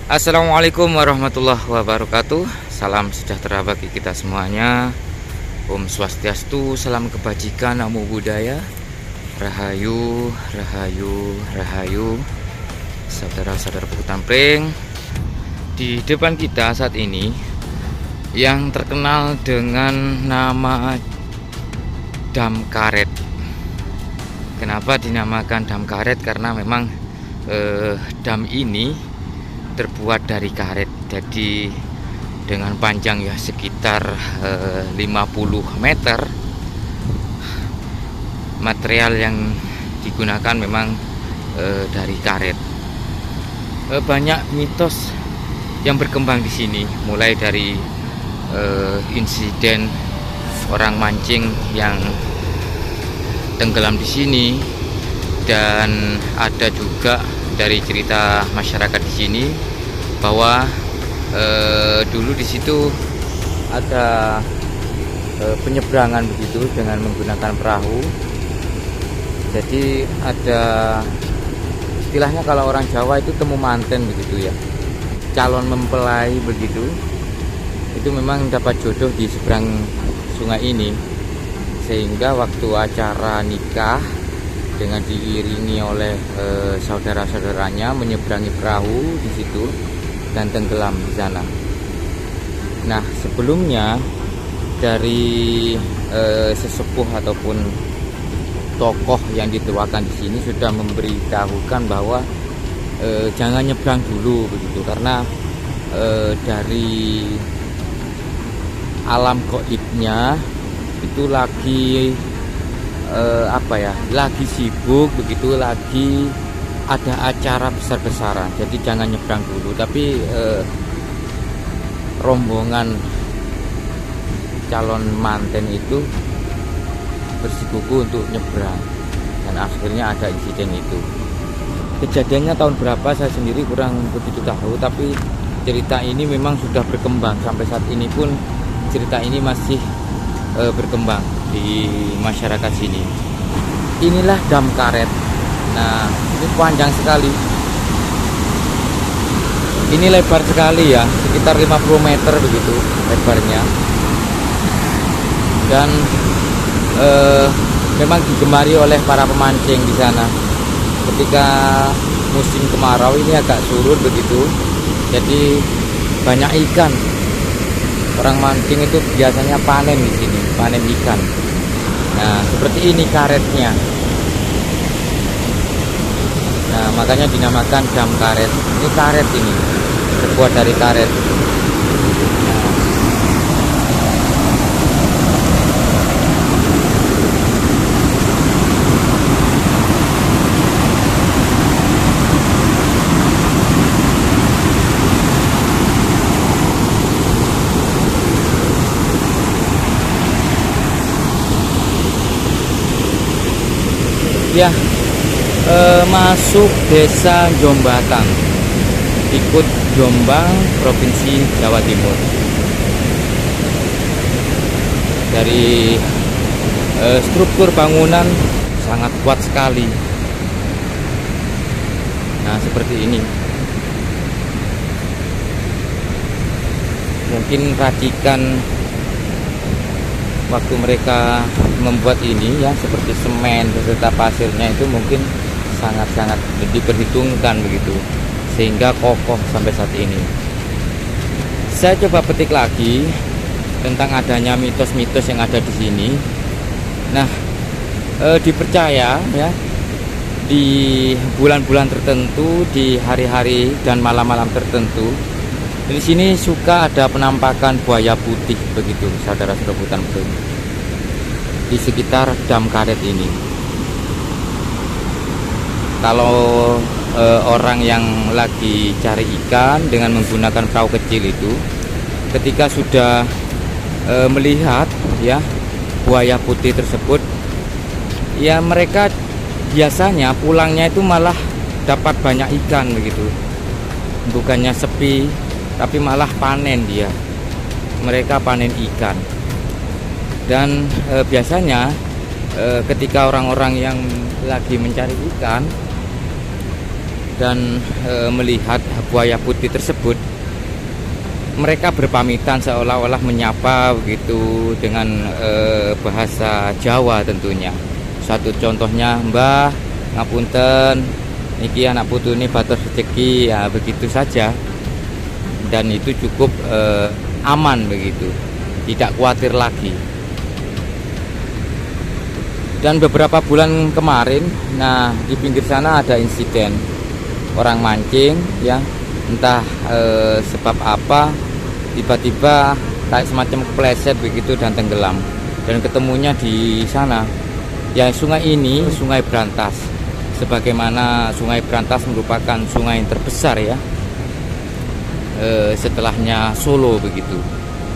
Assalamualaikum warahmatullahi wabarakatuh. Salam sejahtera bagi kita semuanya. Om Swastiastu, salam kebajikan, namo buddhaya. Rahayu, rahayu, rahayu. Saudara-saudara Pukutan Pring, di depan kita saat ini yang terkenal dengan nama Dam Karet. Kenapa dinamakan Dam Karet? Karena memang dam ini terbuat dari karet, jadi dengan panjang ya sekitar 50 meter. Material yang digunakan memang dari karet. Banyak mitos yang berkembang di sini, mulai dari insiden orang mancing yang tenggelam di sini, dan ada juga dari cerita masyarakat di sini bahwa dulu di situ ada penyeberangan begitu dengan menggunakan perahu. Jadi ada istilahnya kalau orang Jawa itu temu manten begitu ya, calon mempelai begitu. Itu memang dapat jodoh di seberang sungai ini, sehingga waktu acara nikah dengan diiringi oleh saudara-saudaranya menyeberangi perahu di situ dan tenggelam di sana. Nah, sebelumnya dari sesepuh ataupun tokoh yang dituakan di sini sudah memberitahukan bahwa jangan nyebrang dulu begitu, karena dari alam gaibnya itu lagi lagi sibuk begitu, lagi ada acara besar-besaran, jadi jangan nyebrang dulu. Tapi rombongan calon manten itu bersikukuh untuk nyebrang, dan akhirnya ada insiden itu. Kejadiannya tahun berapa saya sendiri kurang begitu tahu, tapi cerita ini memang sudah berkembang sampai saat ini pun. Cerita ini masih berkembang di masyarakat sini. Inilah Dam Karet. Nah, ini panjang sekali. Ini lebar sekali ya, sekitar 50 meter begitu lebarnya. Dan memang digemari oleh para pemancing di sana. Ketika musim kemarau ini agak surut begitu, jadi banyak ikan. Orang mancing itu biasanya panen di sini, panen ikan. Nah, seperti ini karetnya. Nah, makanya dinamakan Dam Karet. Ini karet ini, terbuat dari karet. Ya, masuk desa Jombatan, ikut Jombang, Provinsi Jawa Timur. Dari struktur bangunan sangat kuat sekali. Nah, seperti ini. Mungkin racikan waktu mereka membuat ini ya, seperti semen beserta pasirnya itu mungkin sangat-sangat diperhitungkan begitu, sehingga kokoh sampai saat ini. Saya coba petik lagi tentang adanya mitos-mitos yang ada di sini. Nah, dipercaya ya, di bulan-bulan tertentu, di hari-hari dan malam-malam tertentu, di sini suka ada penampakan buaya putih begitu, saudara-saudara Pukutan Pring, di sekitar Dam Karet ini. Kalau orang yang lagi cari ikan dengan menggunakan perahu kecil itu, ketika sudah melihat ya buaya putih tersebut, ya mereka biasanya pulangnya itu malah dapat banyak ikan begitu, bukannya sepi, tapi malah panen dia. Mereka panen ikan. Dan biasanya ketika orang-orang yang lagi mencari ikan dan melihat buaya putih tersebut, mereka berpamitan seolah-olah menyapa begitu dengan bahasa Jawa tentunya. Satu contohnya, Mbah ngapunten, niki anak putu ini batur rezeki, ya begitu saja. Dan itu cukup aman begitu, tidak khawatir lagi. Dan beberapa bulan kemarin, nah di pinggir sana ada insiden orang mancing, ya entah sebab apa, tiba-tiba kayak semacam kepleset begitu dan tenggelam, dan ketemunya di sana. Ya, sungai ini Sungai Brantas, sebagaimana Sungai Brantas merupakan sungai yang terbesar ya, setelahnya Solo begitu.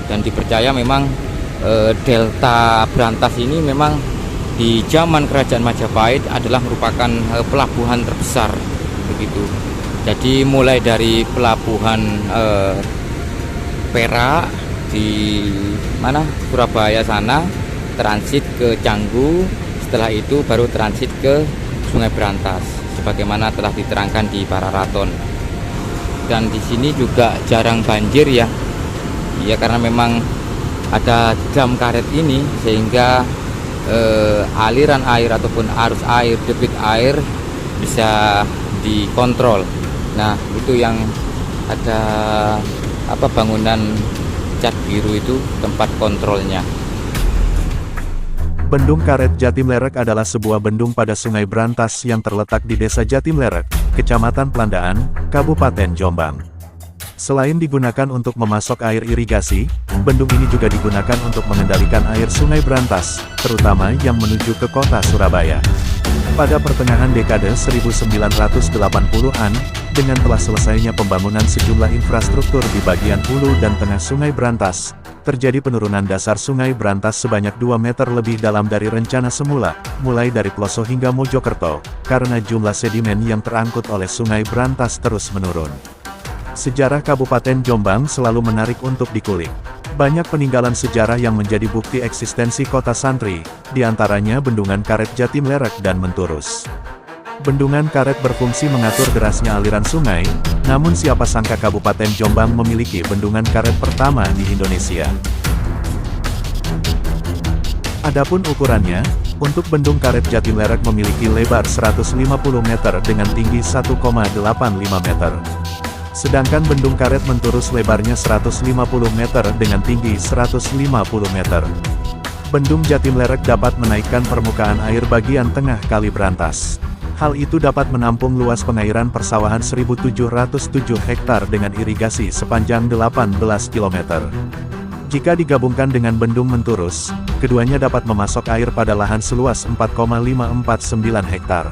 Dan dipercaya memang delta Brantas ini memang di zaman Kerajaan Majapahit adalah merupakan pelabuhan terbesar begitu. Jadi mulai dari pelabuhan Perak di mana Surabaya sana, transit ke Canggu, setelah itu baru transit ke Sungai Brantas sebagaimana telah diterangkan di Pararaton. Dan di sini juga jarang banjir ya. Ya, karena memang ada dam karet ini sehingga aliran air ataupun arus air, debit air bisa dikontrol. Nah, itu yang ada bangunan cat biru itu tempat kontrolnya. Bendung Karet Jatimlerek adalah sebuah bendung pada Sungai Brantas yang terletak di Desa Jatimlerek, Kecamatan Plandaan, Kabupaten Jombang. Selain digunakan untuk memasok air irigasi, bendung ini juga digunakan untuk mengendalikan air Sungai Brantas, terutama yang menuju ke kota Surabaya. Pada pertengahan dekade 1980-an, dengan telah selesainya pembangunan sejumlah infrastruktur di bagian hulu dan tengah Sungai Brantas, terjadi penurunan dasar Sungai Brantas sebanyak 2 meter lebih dalam dari rencana semula, mulai dari Ploso hingga Mojokerto, karena jumlah sedimen yang terangkut oleh Sungai Brantas terus menurun. Sejarah Kabupaten Jombang selalu menarik untuk dikulik. Banyak peninggalan sejarah yang menjadi bukti eksistensi kota santri, diantaranya Bendungan Karet Jatimlerek dan Menturus. Bendungan Karet berfungsi mengatur derasnya aliran sungai, namun siapa sangka Kabupaten Jombang memiliki bendungan karet pertama di Indonesia. Adapun ukurannya, untuk Bendung Karet Jatimlerek memiliki lebar 150 meter dengan tinggi 1,85 meter. Sedangkan Bendung Karet Menturus lebarnya 150 meter dengan tinggi 150 meter. Bendung Jatimlerek dapat menaikkan permukaan air bagian tengah Kali Brantas. Hal itu dapat menampung luas pengairan persawahan 1.707 hektar dengan irigasi sepanjang 18 km. Jika digabungkan dengan Bendung Menturus, keduanya dapat memasok air pada lahan seluas 4,549 hektar.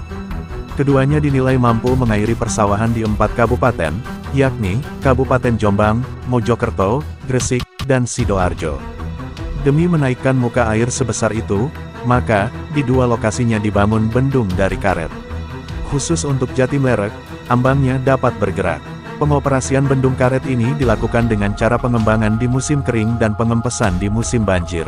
Keduanya dinilai mampu mengairi persawahan di 4 kabupaten, yakni Kabupaten Jombang, Mojokerto, Gresik, dan Sidoarjo. Demi menaikkan muka air sebesar itu, maka di 2 lokasinya dibangun bendung dari karet. Khusus untuk Jatimlerek, ambangnya dapat bergerak. Pengoperasian bendung karet ini dilakukan dengan cara pengembangan di musim kering dan pengempesan di musim banjir.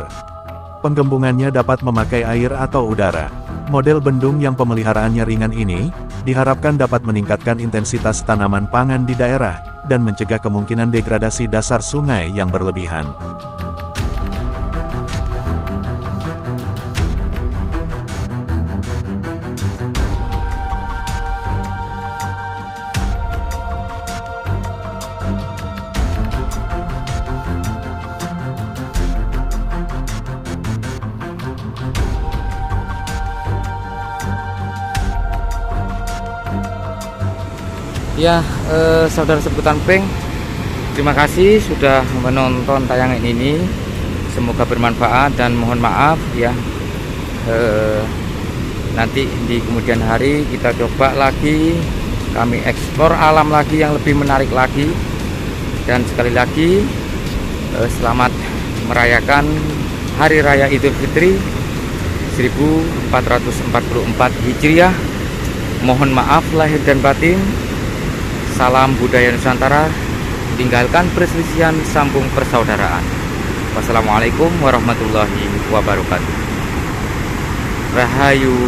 Penggembungannya dapat memakai air atau udara. Model bendung yang pemeliharaannya ringan ini, diharapkan dapat meningkatkan intensitas tanaman pangan di daerah, dan mencegah kemungkinan degradasi dasar sungai yang berlebihan. Ya, saudara sebutan peng, terima kasih sudah menonton tayangan ini. Semoga bermanfaat dan mohon maaf ya. Nanti di kemudian hari kita coba lagi, kami eksplor alam lagi yang lebih menarik lagi. Dan sekali lagi selamat merayakan Hari Raya Idul Fitri 1444 Hijriah. Mohon maaf lahir dan batin. Salam budaya Nusantara, tinggalkan perselisihan, sambung persaudaraan. Wassalamualaikum warahmatullahi wabarakatuh. Rahayu.